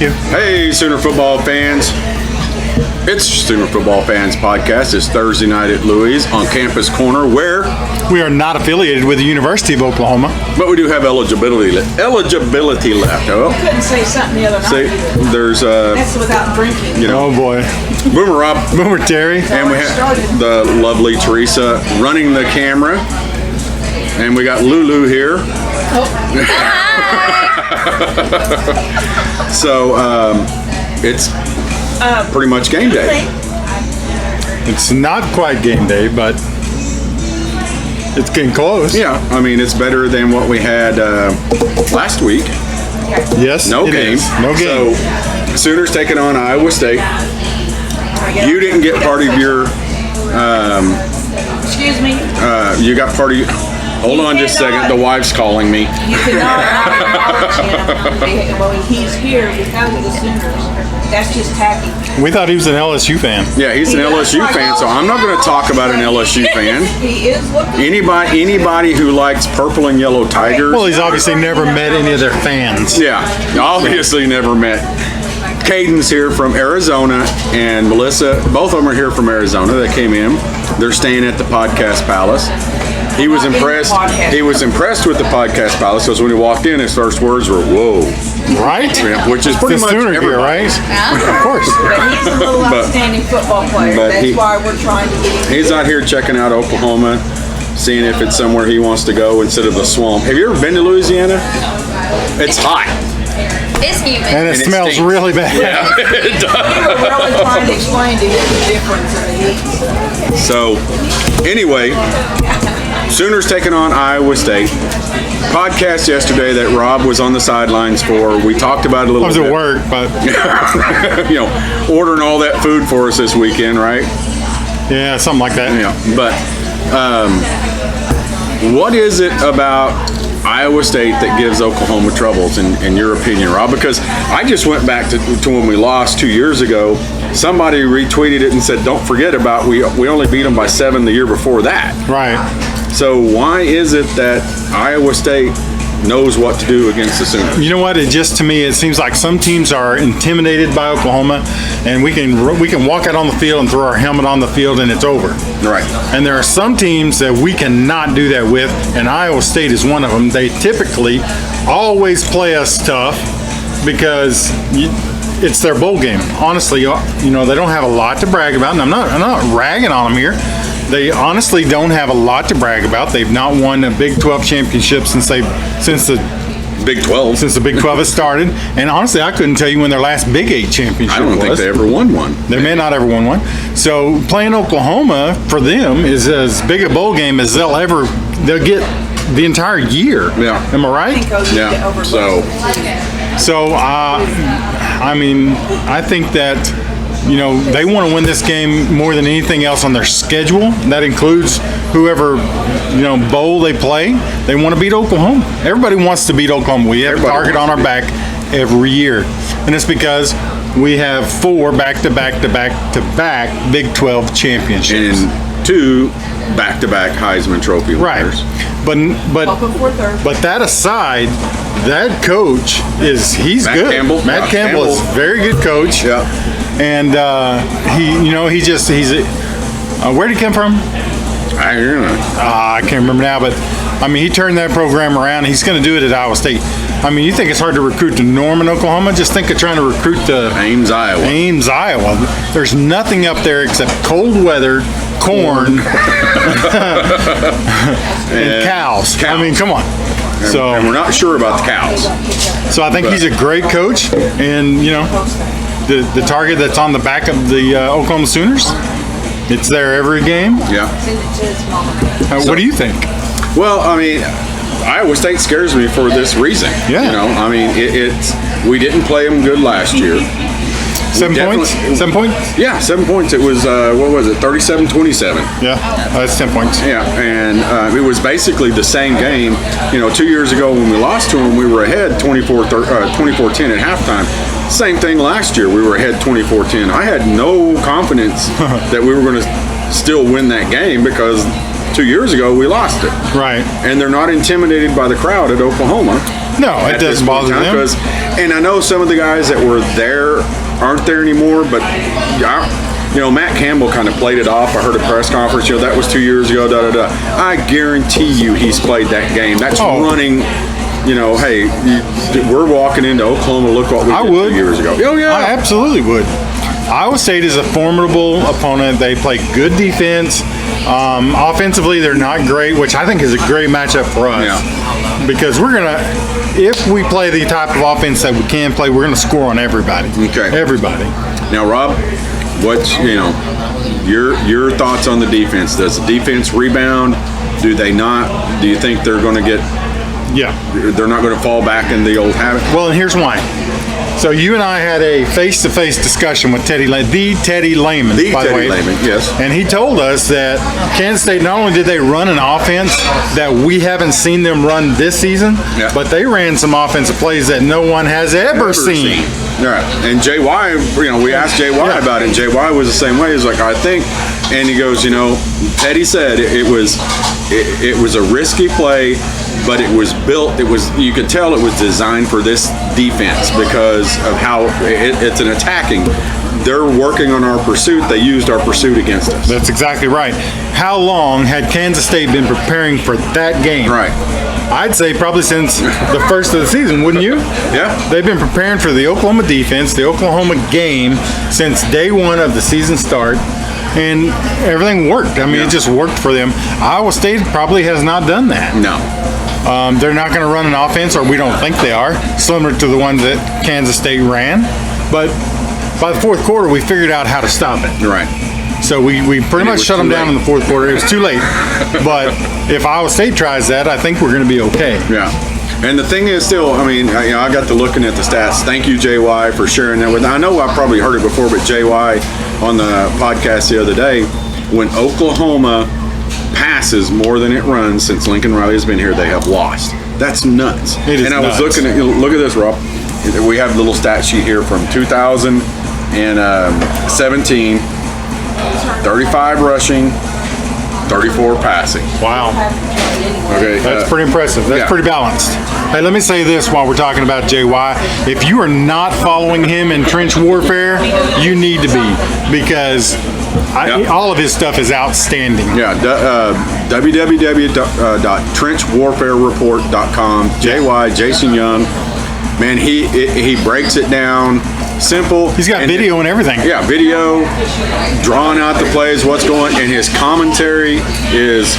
you. Hey, Sooner football fans. It's Sooner Football Fans Podcast. It's Thursday night at Louis on Campus Corner, where we are not affiliated with the University of Oklahoma, but we do have eligibility left. Oh, you couldn't say something the other night. see, there's That's without drinking. you know, oh boy, Boomer Rob, Boomer Terry, and we have the lovely Teresa running the camera, and we got Lulu here. So it's pretty much game day. It's not quite game day, but it's getting close. Yeah, I mean it's better than what we had last week. Yes, No it game. is. No game. So Sooners taking on Iowa State. You didn't get part of your. Excuse me. You got part of. Hold on just a second. The wife's calling me. You cannot acknowledge him. Well, he's here because of the Sooners. That's just tacky. We thought he was an LSU fan. Yeah, he's an LSU fan, so I'm not going to talk about an LSU fan. He is looking. Anybody who likes purple and yellow tigers. Well, he's obviously never met any of their fans. Yeah, obviously never met. Caden's here from Arizona, and Melissa, both of them are here from Arizona. They came in. They're staying at the Podcast Palace. He was impressed. He was impressed with the Podcast Palace because when he walked in, his first words were "Whoa!" Right? Yeah, which is pretty the much Sooner gear, everybody. right? Of course. But he's a little outstanding football player. but That's why we're trying to get him. He's out here checking out Oklahoma, seeing if it's somewhere he wants to go instead of the swamp. Have you ever been to Louisiana? It's hot. It's humid. And it And it smells stinks. really bad. Yeah, it does. We were really trying to explain to him the difference in the heat. So, anyway, Sooners taking on Iowa State. Podcast yesterday that Rob was on the sidelines for. We talked about it a little I was bit. at work, but You know, ordering all that food for us this weekend, right? yeah, something like that. Yeah. But what is it about Iowa State that gives Oklahoma troubles, in your opinion, Rob? Because I just went back to when we lost 2 years ago. Somebody retweeted it and said, "Don't forget about we only beat them by 7 the year before that." Right. So why is it that Iowa State knows what to do against the Sooners? You know what? It just, to me, it seems like some teams are intimidated by Oklahoma, and we can walk out on the field and throw our helmet on the field, and it's over. Right. And there are some teams that we cannot do that with, and Iowa State is one of them. They typically always play us tough because it's their bowl game. Honestly, you know, they don't have a lot to brag about, and I'm not ragging on them here. They honestly don't have a lot to brag about. They've not won a Big 12 championship since the Big 12. Since the Big 12 has started. And honestly, I couldn't tell you when their last Big 8 championship I don't was. think they ever won one. They may not ever won one. So playing Oklahoma for them is as big a bowl game as they'll get the entire year. Yeah. Am I right? Yeah. So, I mean, I think that, you know, they want to win this game more than anything else on their schedule. That includes whoever, you know, bowl they play. They want to beat Oklahoma. Everybody wants to beat Oklahoma. We have a target on our back every year. And it's because we have 4 back-to-back Big 12 championships. And 2 back-to-back Heisman Trophy winners. But that aside, that coach he's Matt good. Campbell. Matt Campbell is a very good coach. Yeah. And where did he come from? I don't know. I can't remember now, but I mean, he turned that program around. He's going to do it at Iowa State. I mean, you think it's hard to recruit to Norman, Oklahoma? Just think of trying to recruit to Ames, Iowa. There's nothing up there except cold weather, corn, and cows. I mean, come on. And we're not sure about the cows. So I think he's a great coach, and you know, the target that's on the back of the Oklahoma Sooners, it's there every game. Yeah. What do you think? Well, I mean, Iowa State scares me for this reason. Yeah. You know, I mean, we didn't play them good last year. 7 points? 7 points? Yeah, 7 points. It was, 37-27. Yeah, that's 10 points. Yeah, and it was basically the same game. You know, 2 years ago when we lost to them, we were ahead 24-10 at halftime. Same thing last year. We were ahead 24-10. I had no confidence that we were going to still win that game because 2 years ago we lost it. Right. And they're not intimidated by the crowd at Oklahoma. No, it doesn't bother them. And I know some of the guys that were there aren't there anymore, but Matt Campbell kind of played it off. I heard a press conference, that was 2 years ago, I guarantee you he's played that game. That's running, hey, we're walking into Oklahoma, look what we did 2 years ago. Oh, yeah. I absolutely would. Iowa State is a formidable opponent. They play good defense. Offensively, they're not great, which I think is a great matchup for us. Yeah. Because if we play the type of offense that we can play, we're going to score on everybody. Okay. Everybody. Now, Rob, what's your thoughts on the defense? Does the defense rebound? Do they not? Do you think they're going to get? Yeah. They're not going to fall back in the old habit. Well, and here's why. So you and I had a face-to-face discussion with Teddy Lehman, the Teddy Lehman, by the way. Yes. And he told us that Kansas State, not only did they run an offense that we haven't seen them run this season, but they ran some offensive plays that no one has ever seen. Right. And JY, we asked JY about it, and JY was the same way. He's like, I think, and he goes, Teddy said it was a risky play, but it was built. You could tell it was designed for this defense because of how it's an attacking. They're working on our pursuit. They used our pursuit against us. That's exactly right. How long had Kansas State been preparing for that game? Right. I'd say probably since the first of the season, wouldn't you? Yeah. They've been preparing for the Oklahoma defense, the Oklahoma game, since day one of the season start. And everything worked. I mean, it just worked for them. Iowa State probably has not done that. No. They're not going to run an offense, or we don't think they are, similar to the one that Kansas State ran. But by the fourth quarter, we figured out how to stop it. Right. So we pretty much shut them down in the fourth quarter. It was too late. But if Iowa State tries that, I think we're going to be okay. Yeah. And the thing is still, I mean, I got to looking at the stats. Thank you, JY, for sharing that with. I know I probably heard it before, but JY on the podcast the other day, when Oklahoma passes more than it runs since Lincoln Riley has been here, they have lost. That's nuts. It is and I was nuts. looking at, look at this, Rob. We have a little stat sheet here from 2017, 35 rushing, 34 passing. Wow. Okay, That's pretty impressive. That's pretty balanced. Hey, let me say this while we're talking about JY. If you are not following him in trench warfare, you need to be, because all of his stuff is outstanding. Yeah, www.trenchwarfarereport.com. JY, Jason Young. Man, he breaks it down simple. He's got video and everything. Yeah, video, drawing out the plays, what's going, and his commentary is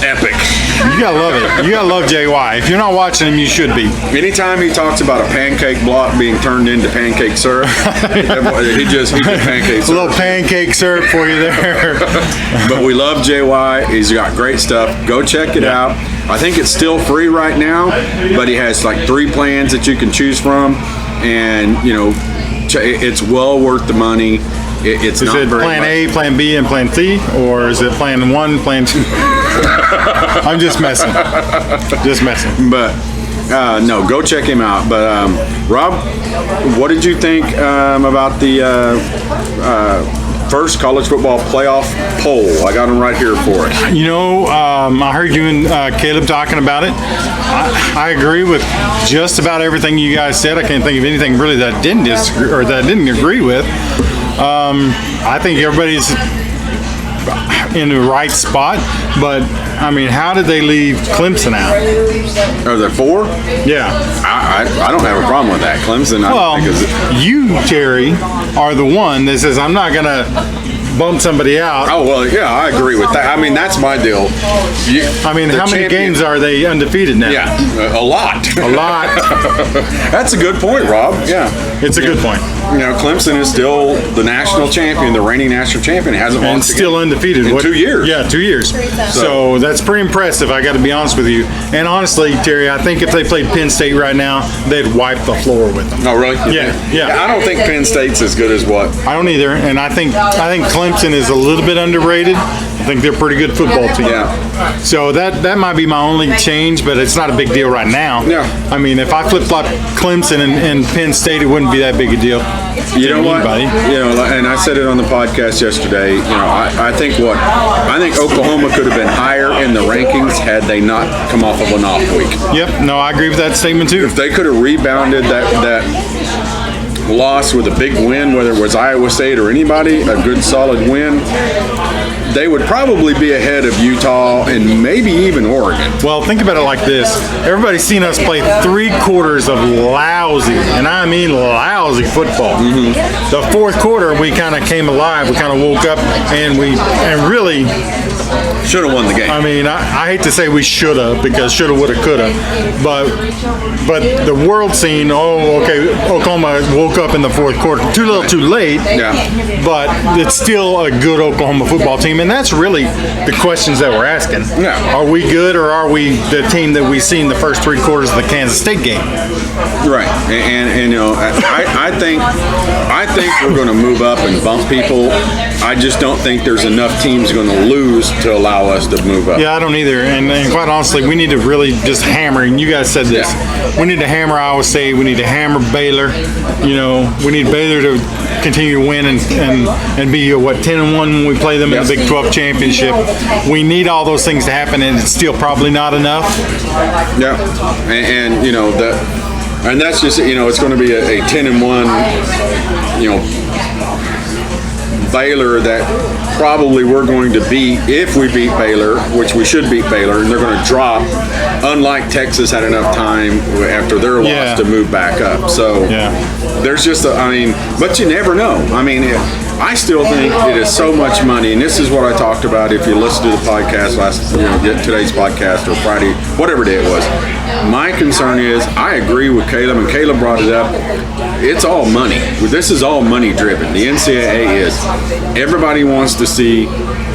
epic. You gotta love it. You gotta love JY. If you're not watching him, you should be. Anytime he talks about a pancake block being turned into pancake syrup, he just pancake syrup. A little pancake syrup for you there. But we love JY. He's got great stuff. Go check it out. I think it's still free right now, but he has like 3 plans that you can choose from, and it's well worth the money. Is it plan A, plan B, and plan C, or is it plan 1, plan 2? I'm just messing. But no, go check him out. But Rob, what did you think about the first college football playoff poll? I got them right here for us. I heard you and Caleb talking about it. I agree with just about everything you guys said. I can't think of anything really that I didn't disagree or that I didn't agree with. I think everybody's in the right spot, but I mean, how did they leave Clemson out? Are there 4? Yeah. I don't have a problem with that. Clemson, Well, you, Terry, are the one that says, I'm not going to bump somebody out. Oh, well, yeah, I agree with that. I mean, that's my deal. How many games are they undefeated now? Yeah, a lot. A lot. That's a good point, Rob. Yeah. It's a good point. Clemson is still the national champion, the reigning national champion. Hasn't And lost still undefeated. in 2 years. Yeah, 2 years. So that's pretty impressive, I got to be honest with you. And honestly, Terry, I think if they played Penn State right now, they'd wipe the floor with them. Oh, really? Yeah. I don't think Penn State's as good as what. I don't either, and I think Clemson is a little bit underrated. I think they're a pretty good football team. Yeah. So that might be my only change, but it's not a big deal right now. Yeah. I mean, if I flip-flop Clemson and Penn State, it wouldn't be that big a deal. You know what? Anybody. You know, and I said it on the podcast yesterday. You know, I think Oklahoma could have been higher in the rankings had they not come off of an off week. Yep. No, I agree with that statement too. If they could have rebounded that loss with a big win, whether it was Iowa State or anybody, a good solid win, they would probably be ahead of Utah and maybe even Oregon. Well, think about it like this. Everybody's seen us play 3 quarters of lousy, and I mean lousy football. The fourth quarter, we kind of came alive. We kind of woke up and really, should have won the game. I mean, I hate to say we should have, because shoulda, woulda, coulda, but the world scene, Oklahoma woke up in the fourth quarter. Too little, too late. Yeah. But it's still a good Oklahoma football team, and that's really the questions that we're asking. Yeah. Are we good, or are we the team that we've seen the first 3 quarters of the Kansas State game? Right, and you know, I think we're going to move up and bump people. I just don't think there's enough teams going to lose to allow us to move up. Yeah, I don't either. And quite honestly, we need to really just hammer. And you guys said this. Yeah. We need to hammer Iowa State. We need to hammer Baylor. You know, we need Baylor to continue to win and be 10-1 when we play them in the Big 12 championship. We need all those things to happen, and it's still probably not enough. Yeah, and you know and that's just, you know, it's going to be a 10-1, you know, Baylor that probably we're going to beat if we beat Baylor, which we should beat Baylor, and they're going to drop, unlike Texas had enough time after their loss to move back up. So there's just but you never know. I mean, I still think it is so much money, and this is what I talked about if you listen to the podcast today's podcast or Friday, whatever day it was. My concern is, I agree with Caleb, and Caleb brought it up, it's all money. This is all money driven. The NCAA is. Everybody wants to see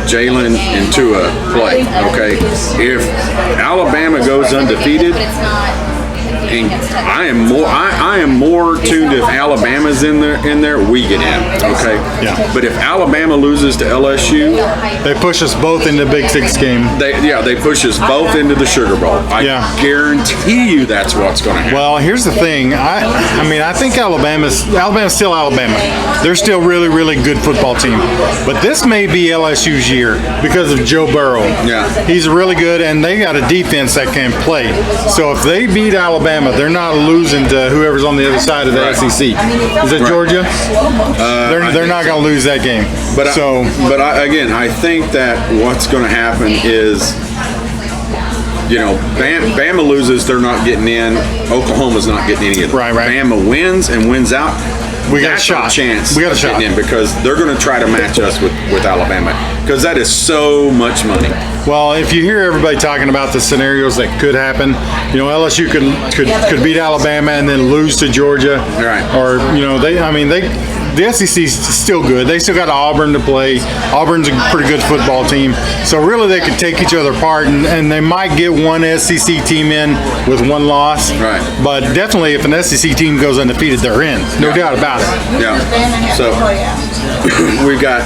Jalen and Tua play, okay? If Alabama goes undefeated, and I am more tuned if Alabama's in there, we get in, okay? Yeah. But if Alabama loses to LSU, they push us both into the Big 6 game. They push us both into the Sugar Bowl. I guarantee you that's what's going to happen. Well, here's the thing. I think Alabama's still Alabama. They're still really, really good football team. But this may be LSU's year because of Joe Burrow. Yeah. He's really good, and they got a defense that can play. So if they beat Alabama, they're not losing to whoever's on the other side of the SEC. Is it Georgia? They're not going to lose that game. I think that what's going to happen is, you know, Bama loses, they're not getting in. Oklahoma's not getting any of them. Right. Bama wins and wins out. We got a shot. Chance. We got a shot in because they're going to try to match us with Alabama, because that is so much money. Well, if you hear everybody talking about the scenarios that could happen, you know, LSU could beat Alabama and then lose to Georgia. Right. Or, you know, the SEC's still good. They still got Auburn to play. Auburn's a pretty good football team. So really they could take each other apart, and they might get one SEC team in with one loss. Right. But definitely if an SEC team goes undefeated, they're in. No doubt about it. Yeah. So we've got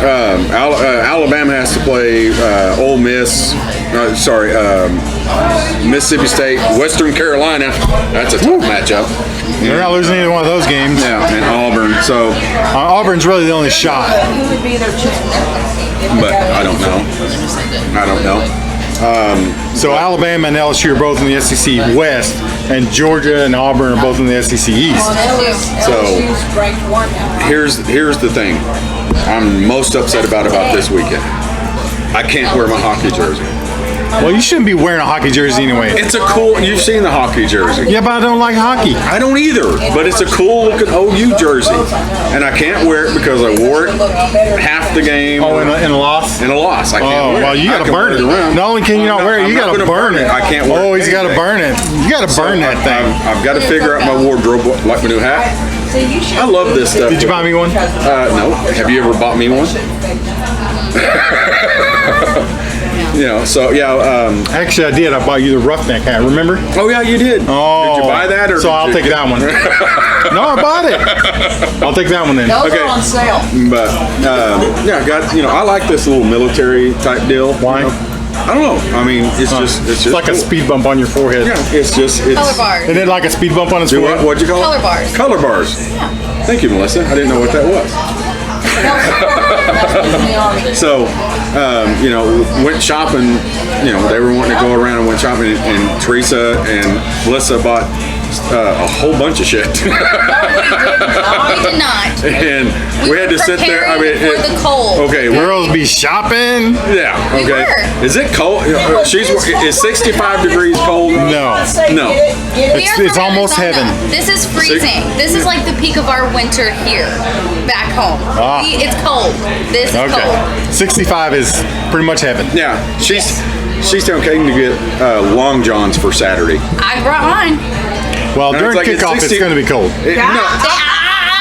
Alabama has to play Ole Miss. Mississippi State, Western Carolina. That's a tough matchup. They're not losing either one of those games. Yeah, and Auburn. So Auburn's really the only shot. But I don't know. So Alabama and LSU are both in the SEC West, and Georgia and Auburn are both in the SEC East. So here's the thing I'm most upset about this weekend. I can't wear my hockey jersey. Well, you shouldn't be wearing a hockey jersey anyway. It's a cool, you've seen the hockey jersey. Yeah, but I don't like hockey. I don't either, but it's a cool looking OU jersey. And I can't wear it because I wore it half the game. Oh, in a loss? In a loss. I can't wear it. Well, you got to burn it. Not only can you not wear it, you got to burn it. I can't wear it. Oh, he's got to burn it. You got to burn that thing. I've got to figure out my wardrobe, like my new hat. I love this stuff. Did you buy me one? No. Have you ever bought me one? You know, so yeah. Actually, I did. I bought you the roughneck hat. Remember? Oh yeah, you did. Oh, did you buy that, or so I'll take that one. No, I bought it. I'll take that one then. Those are on sale. But yeah, I like this little military type deal. Why? You know? I don't know. I mean, it's just like a cool. speed bump on your forehead. Yeah, it's Color bars. Isn't it like a speed bump on his Do forehead? what'd you call Color it? bars. Color bars. Thank you, Melissa. I didn't know what that was. So, went shopping. They were wanting to go around and went shopping, and Teresa and Melissa bought a whole bunch of shit. We did not. And we had to sit there. I mean, for the cold. Okay, Girls be shopping? yeah. We Okay. were. Is it cold? Is 65 degrees cold? No. No. We are It's from almost Arizona. heaven. This is freezing. This is like the peak of our winter here, back home. Ah. It's cold. This is cold. Okay. 65 is pretty much heaven. Yeah. She's telling Caden to get long johns for Saturday. I brought mine. Well, And during it's like kickoff, it's 60 going to be cold.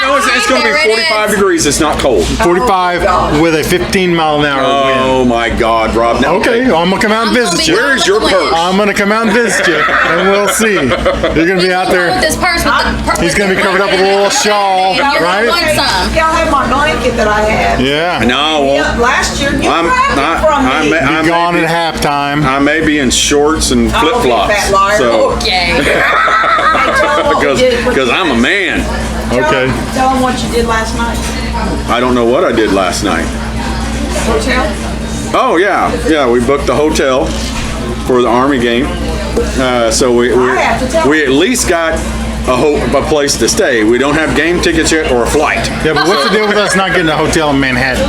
No, it's going to be 45 degrees. It's not cold. 45 with a 15-mile-an-hour wind. Oh my God, Rob. Now, Okay, I'm going to come out and visit you. Where's your purse? I'm going to come out and visit you, and we'll see. You're going to be out With there. this purse with the He's going to be covered up with a little shawl, You're gonna right? want some. Y'all have my blanket that I had. Yeah. No, well, Yeah, last year you I'm- grabbed it from I me. may- Be gone at halftime. I may be in shorts and Oh, flip you flops. fat liar. So, Okay. Hey, tell them what we did. because I'm a man. Okay. Tell them what you did last night. I don't know what I did last night. Hotel? Oh yeah. We booked the hotel for the Army game. So we have to tell at least got a place to stay. We don't have game tickets yet or a flight. Yeah, but what's the deal with us not getting a hotel in Manhattan?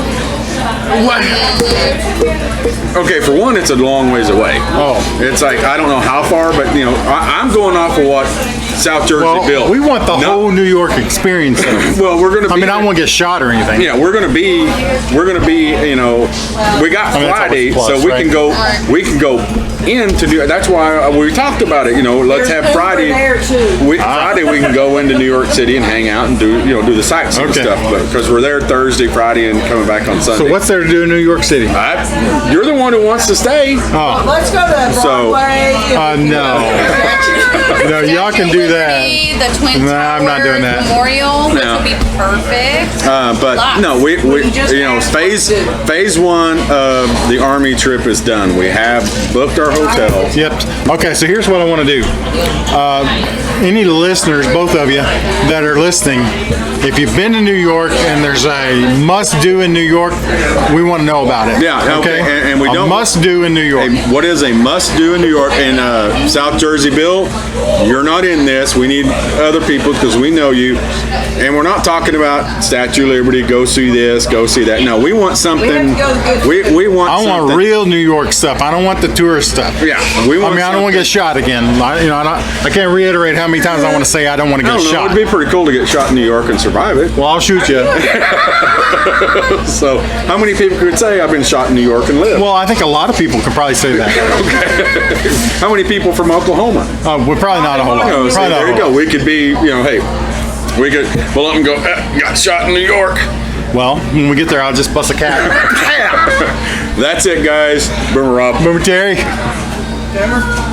Okay, for one, it's a long ways away. Oh. It's like, I don't know how far, but I'm going off of what South Jersey Well, built. we want the No- whole New York experience. Though. Well, we're going to be. I mean, I don't want to get shot or anything. Yeah, we're gonna be, we got mean, that's Friday, always a plus, so we right? can go in to do. That's why we talked about it. Let's There's have Friday. Uber there too. Friday we can go into New York City and hang out and do the sightseeing Okay. stuff. But because we're there Thursday, Friday, and coming back on Sunday. So what's there to do in New York City? You're the one who wants to stay. Oh, Let's go to So- Broadway. no. No, y'all can do that. The Twin Nah, I'm not doing that. Towers Memorial, which No. would be perfect. But Lots. no, we just asked phase one of the Army trip is done. We have booked our hotel. Yep. Okay, so here's what I want to do. Any listeners, both of you that are listening, if you've been to New York and there's a must-do in New York, we want to know about it. Yeah, okay, and we a don't- must-do in New York. What is a must-do in New York and South Jersey? Bill, you're not in this. We need other people because we know you, and we're not talking about Statue of Liberty. Go see this, go see that. No, we want something. We have to go to good We want. I want something. real New York stuff. I don't want the tourist stuff. Yeah, we want. I don't want to get shot again. I can't reiterate how many times I want to say I don't want to I get don't know. shot. It'd be pretty cool to get shot in New York and survive it. Well, I'll shoot you. So, how many people could say I've been shot in New York and lived? Well, I think a lot of people could probably say that. How many people from Oklahoma? We're probably not a whole lot. Oh, see, Probably not a there you whole go. lot. We could be, hey, we could pull up and go, got shot in New York. Well, when we get there, I'll just bust a cap. That's it, guys. Boomer Rob. Remember Terry? Remember?